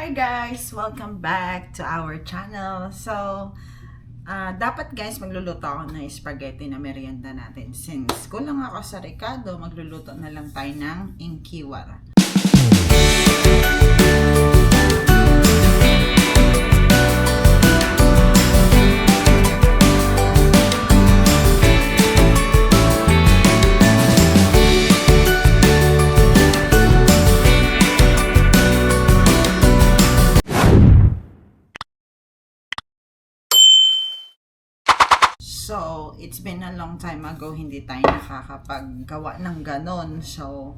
Hi guys! Welcome back to our channel. So, dapat guys magluluto ako ng spaghetti na merienda natin. Since kulang ako sa Ricardo, magluluto na lang tayo ng inkiwar. So, it's been a long time ago, hindi tayo nakakapaggawa ng ganon. So,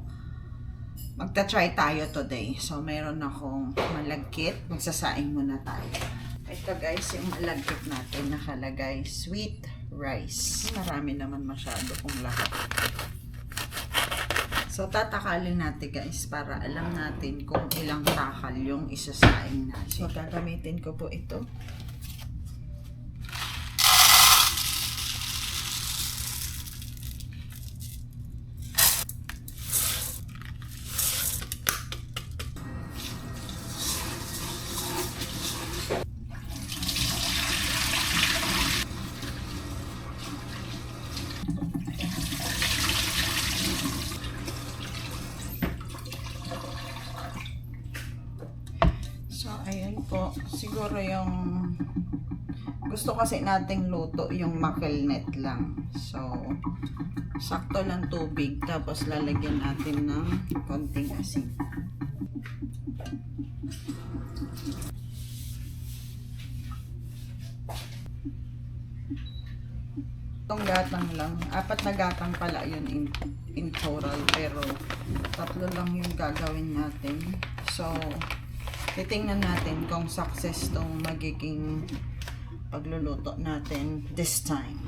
magta-try tayo today. So, meron akong malagkit. Magsasaing muna tayo. Ito guys, yung malagkit natin nakalagay, sweet rice. Marami naman masyado kung lahat. So, tatakalin natin guys para alam natin kung ilang takal yung isasaing natin. So, gagamitin ko po ito. So, ayun po. Siguro yung gusto kasi nating luto yung makilnet lang. So, sakto lang tubig. Tapos, lalagyan natin ng konting asin. Itong gatang lang. 4 na gatang pala yun in total. Pero, 3 lang yung gagawin natin. So, titingnan natin kung success tong magiging pagluluto natin this time.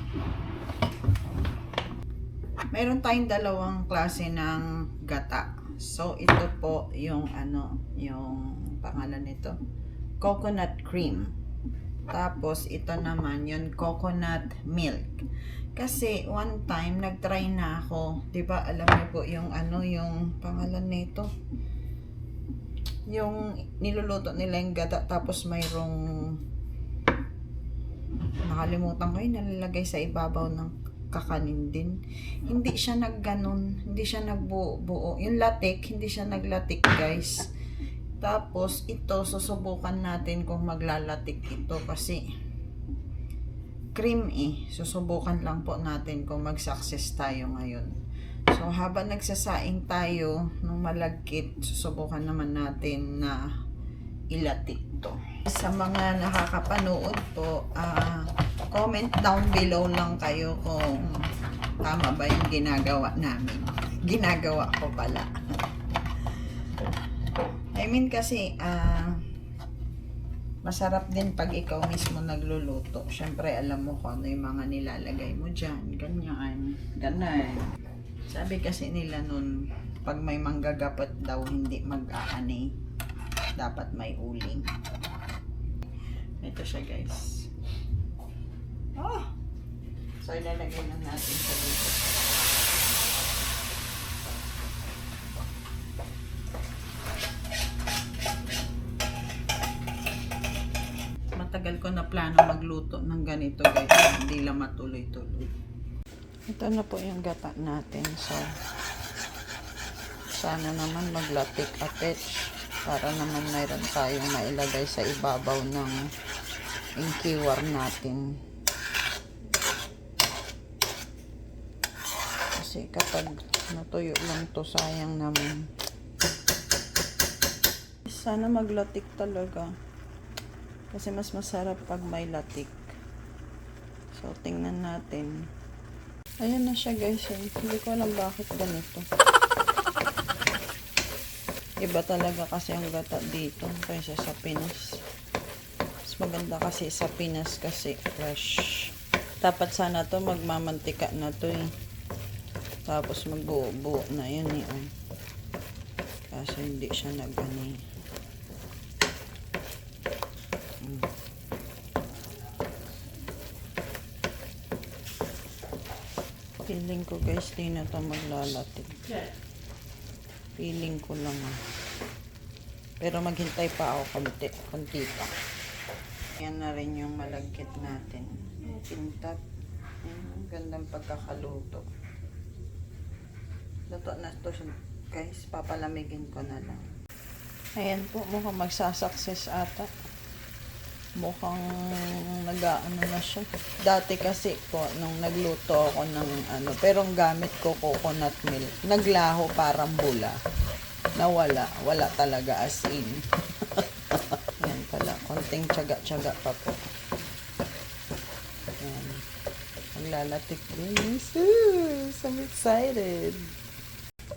Mayroon tayong dalawang klase ng gata. So, ito po yung yung pangalan nito. Coconut cream. Tapos, ito naman yung coconut milk. Kasi, one time, nag-try na ako. Diba, alam niyo po yung yung pangalan nito. Yung niluluto nila yung gata, tapos mayroong nakalimutan ko yung nalalagay sa ibabaw ng kakanin din. Hindi siya nagganon, hindi siya nagbuo. Yung latik, hindi siya naglatik guys. Tapos ito, susubukan natin kung maglalatik ito kasi cream susubukan lang po natin kung mag-success tayo ngayon. So, habang nagsasaing tayo ng malagkit, susubukan naman natin na ilatik to. Sa mga nakakapanood po, comment down below lang kayo kung tama ba yung ginagawa namin. Ginagawa ko pala. I mean kasi, masarap din pag ikaw mismo nagluluto. Siyempre, alam mo kung ano yung mga nilalagay mo dyan. Ganyan. Ganun. Sabi kasi nila nun, pag may manggagapat daw, hindi mag-aani. Dapat may uling. Ito siya guys. Oh! So, ilalagay na natin sa dito. Matagal ko na plano magluto ng ganito guys. Hindi lang matuloy-tuloy. Ito na po yung gata natin. So, sana naman maglatik attach para naman mayroon tayong mailagay sa ibabaw ng inkiwar natin. Kasi kapag natuyo lang to, sayang naman. Sana maglatik talaga. Kasi mas masarap pag may latik. So, tingnan natin. Ayan na siya guys. Hindi ko alam bakit ganito. Iba talaga kasi ang gata dito kaysa sa Pinas. Mas maganda kasi sa Pinas kasi fresh. Dapat sana to magmamantika na to Tapos magbuo-buo na yan Kasi hindi siya nag-ani. Feeling ko guys, di na ito maglalatik. Feeling ko lang Pero maghintay pa ako konti pa. Yan na rin yung malagkit natin. Kintab. Gandang pagkakaluto. Luto na to guys. Papalamigin ko na lang. Ayan po, mukhang magsasucess ata. Mukhang nag-ano na siya. Dati kasi po, nung nagluto ako ng ano, pero ang gamit ko coconut milk. Naglaho parang bula. Nawala. Wala talaga as in. Yan pala. Konting tiyaga-tiyaga pa po. Yan. Maglalatik din. So I'm excited.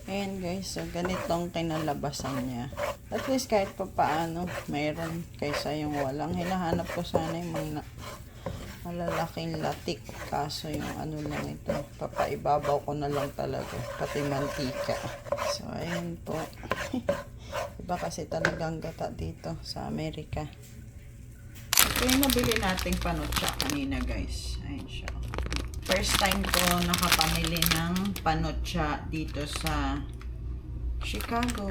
Ayan guys. So ganitong kinalabasan niya. At least kahit pa paano, mayroon kaysa yung walang. Hinahanap ko sana yung mga malalaking latik. Kaso yung ano lang ito, papaibabaw ko na lang talaga. Pati mantika. So, ayan po. Iba kasi talagang gata dito sa Amerika. Ito yung nabili nating panutsa kanina guys. Ayan siya. First time ko nakapamili ng panutsa dito sa Chicago.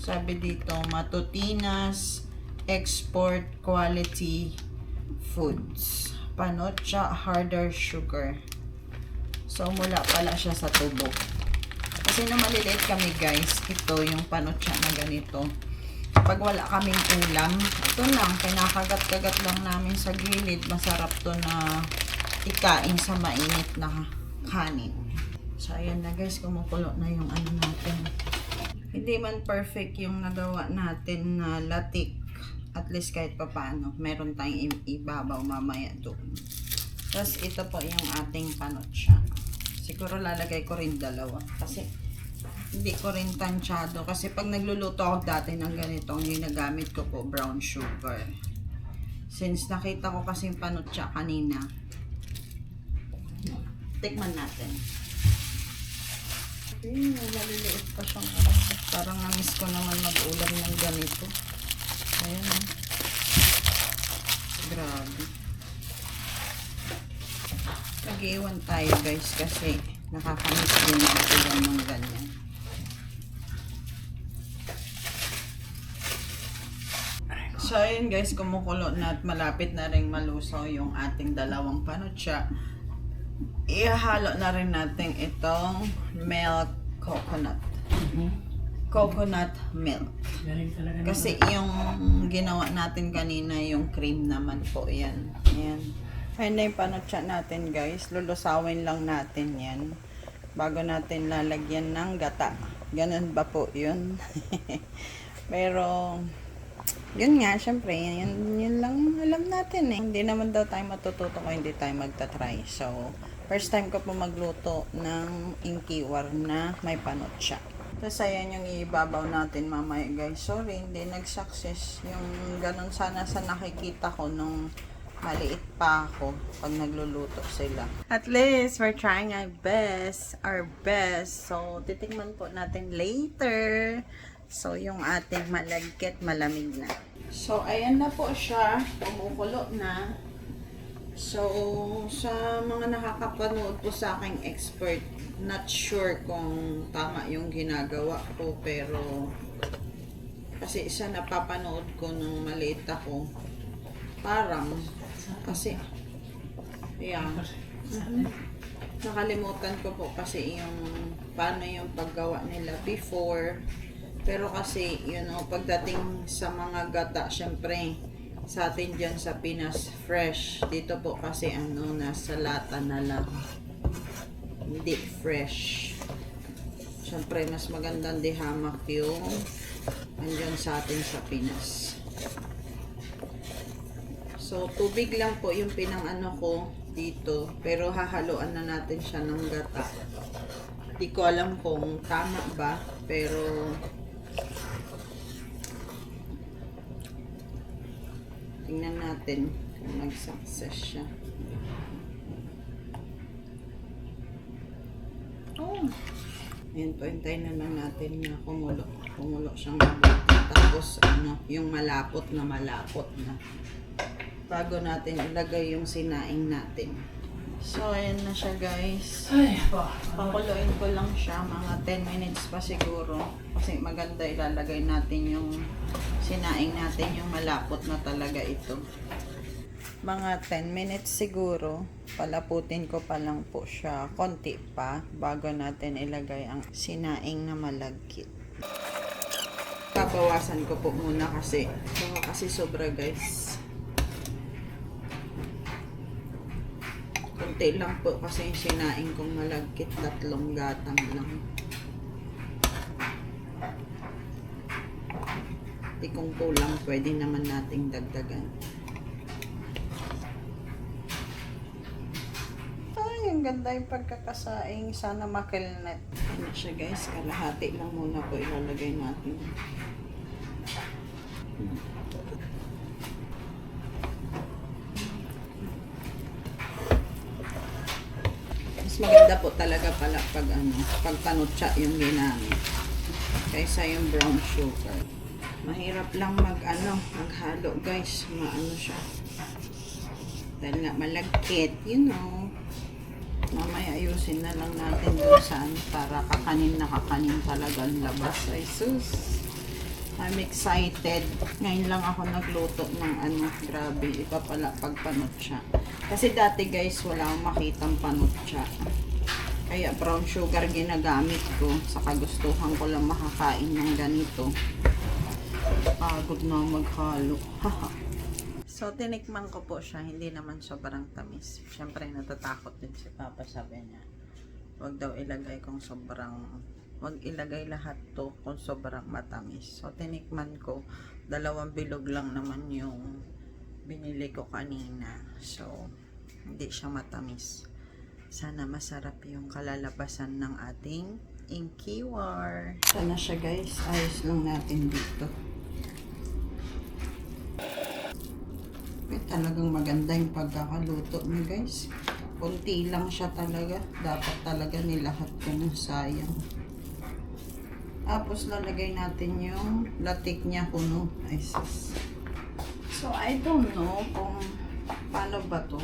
Sabi dito, Matutinas Export Quality Foods. Panutsa Harder Sugar. So, mula pala siya sa tubo. Kasi na maliliit kami guys, ito yung panutsa na ganito. Pag wala kaming ulam, ito lang, kinakagat-kagat lang namin sa gilid. Masarap to na ikain sa mainit na kanin. So, ayan na guys, kumukulo na yung ano natin. Hindi man perfect yung nagawa natin na latik. At least kahit pa paano, meron tayong ibabaw mamaya doon. Tapos ito po yung ating panutsa. Siguro lalagay ko rin dalawa. Kasi hindi ko rin tansyado. Kasi pag nagluluto ako dati ng ganito, ang ginagamit ko po brown sugar. Since nakita ko kasi yung panutsa kanina, tikman natin. Okay, maliliit pa siyang parang na-miss ko naman mag-ulam ng ganito. Ayan. Grabe. Nag-iwan tayo guys kasi nakakamiss din mag-ulam ng ganyan. So ayun guys, kumukulo na at malapit na rin malusaw yung ating dalawang panutsa. Ihalo na rin natin itong milk coconut. Coconut milk. Kasi yung ginawa natin kanina, yung cream naman po yan. Ayan. Ayan na yung panutsa natin guys. Lulusawin lang natin yan. Bago natin lalagyan ng gata. Ganun ba po yun? Pero, yun nga, syempre, yun lang alam natin eh. Hindi naman daw tayo matututo kung hindi tayo magta-try. So, first time ko po magluto ng inkiwar na may panutsa. Tapos ayan yung ibabaw natin mamaya guys. Sorry, hindi nag-success. Yung ganun sana sa nakikita ko nung maliit pa ako pag nagluluto sila. At least, we're trying our best. So, titikman po natin later. So, yung ating malagkit, malamig na. So, ayan na po siya. Kumukulo na. So, sa mga nakakapanood po sa aking expert, not sure kung tama yung ginagawa ko, pero kasi isa napapanood ko nung maliit ako, parang, kasi, yeah, nakalimutan ko po kasi yung, paano yung paggawa nila before, pero kasi, you know, pagdating sa mga gata, syempre, sa atin dyan sa Pinas, fresh. Dito po kasi ano, nasa lata na lang. Hindi fresh. Siyempre, mas magandang dihamak yung andyan sa atin sa Pinas. So, tubig lang po yung pinang-ano ko dito. Pero hahaluan na natin siya ng gata. Hindi ko alam kung tama ba. Pero tingnan natin kung nag-success siya. Oh! Ayan po, hintayin na lang natin na kumulo. Kumulo siyang mabuti. Tapos, ano, yung malapot na. Bago natin ilagay yung sinaing natin. So, ayan na siya guys. Ay, Pakuluin ko lang siya, mga 10 minutes pa siguro. Kasi maganda ilalagay natin yung sinaing natin, yung malapot na talaga ito. Mga 10 minutes siguro. Palaputin ko pa lang po siya, konti pa, bago natin ilagay ang sinaing na malagkit. Babawasan ko po muna kasi sobra guys. Konti lang po kasi yung sinaing kong malagkit, 3 gatang lang. Di kung kulang, pwede naman nating dagdagan. Ay, ang ganda yung pagkakasaing. Sana makilnet. Ano siya guys, kalahati lang muna po ilalagay natin. Maganda po talaga pala pag pag panutsa yung ginamit kaysa yung brown sugar. Mahirap lang maghalo guys, maano siya. Dahil nga malagkit, you know. Mamaya ayusin na lang natin doon sa para kakanin talaga ang labas. Ay sus. I'm excited. Ngayon lang ako nagluto ng grabe, iba pala pag panutsa. Kasi dati guys, wala akong makitang panutsa. Kaya brown sugar ginagamit ko. Sa kagustuhan ko lang makakain ng ganito. Pagod na maghalo. So, tinikman ko po siya. Hindi naman sobrang tamis. Siyempre, natatakot din si Papa. Sabi niya, wag daw ilagay kung sobrang... Wag ilagay lahat to kung sobrang matamis. So, tinikman ko. 2 bilog lang naman yung binili ko kanina. So, hindi siya matamis. Sana masarap yung kalalabasan ng ating Inkiwar. Sana siya guys. Ayos lang natin dito. Talagang maganda yung pagkakaluto niya guys. Kunti lang siya talaga. Dapat talaga nilahat ko ng sayang. Tapos lalagay natin yung latik niya kuno. Ay sus. So I don't know kung paano ba to.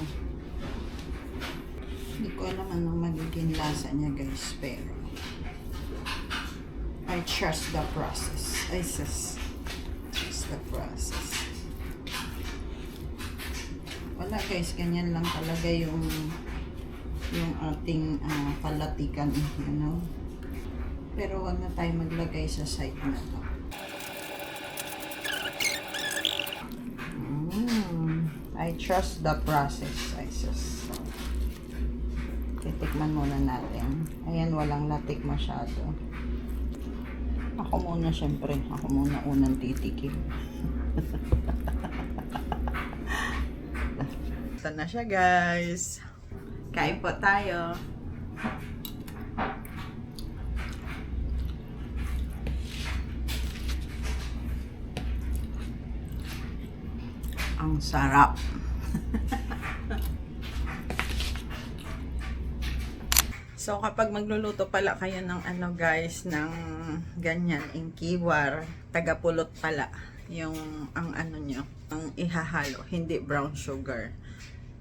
Hindi ko alam ano magiging lasa niya guys. Pero I trust the process. Ay sus. Trust the process. Wala guys, ganyan lang talaga yung ating palatikan, you know. Pero wag na tayo maglagay sa side na to. I trust the process, guys. Titikman muna natin. Ayan, walang latik masyado. Ako muna, syempre. Ako muna unang titikim. Ito na siya, guys. Kain po tayo. Ang sarap. So, kapag magluluto pala kayo ng guys, ng ganyan, Inkiwar, tagapulot pala yung ang nyo, ang ihahalo, hindi brown sugar.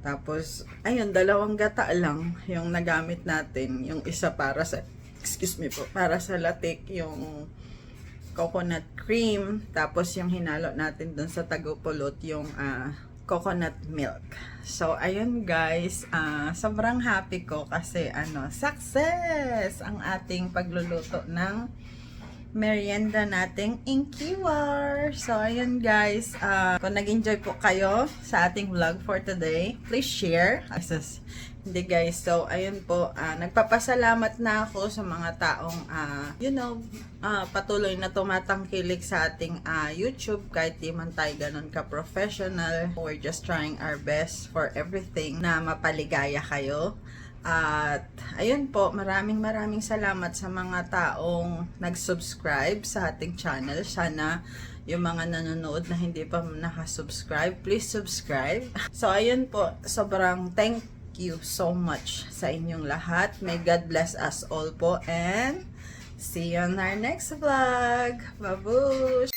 Tapos, ayun, 2 gata lang yung nagamit natin. Yung isa para sa, excuse me po, para sa latik, yung coconut cream. Tapos, yung hinalo natin dun sa tagapulot, yung coconut milk. So, ayun guys, sobrang happy ko kasi success ang ating pagluluto ng merienda nating Inkiwar. So, ayun guys, kung nag-enjoy po kayo sa ating vlog for today, please share. Hindi guys, so ayun po, nagpapasalamat na ako sa mga taong patuloy na tumatangkilik sa ating YouTube kahit di man tayo ganun ka-professional. We're just trying our best for everything na mapaligaya kayo. At ayun po, maraming salamat sa mga taong nag-subscribe sa ating channel. Sana yung mga nanonood na hindi pa nakasubscribe, please subscribe. So ayun po, sobrang thank you so much sa inyong lahat. May God bless us all po, and see you on our next vlog. Babush!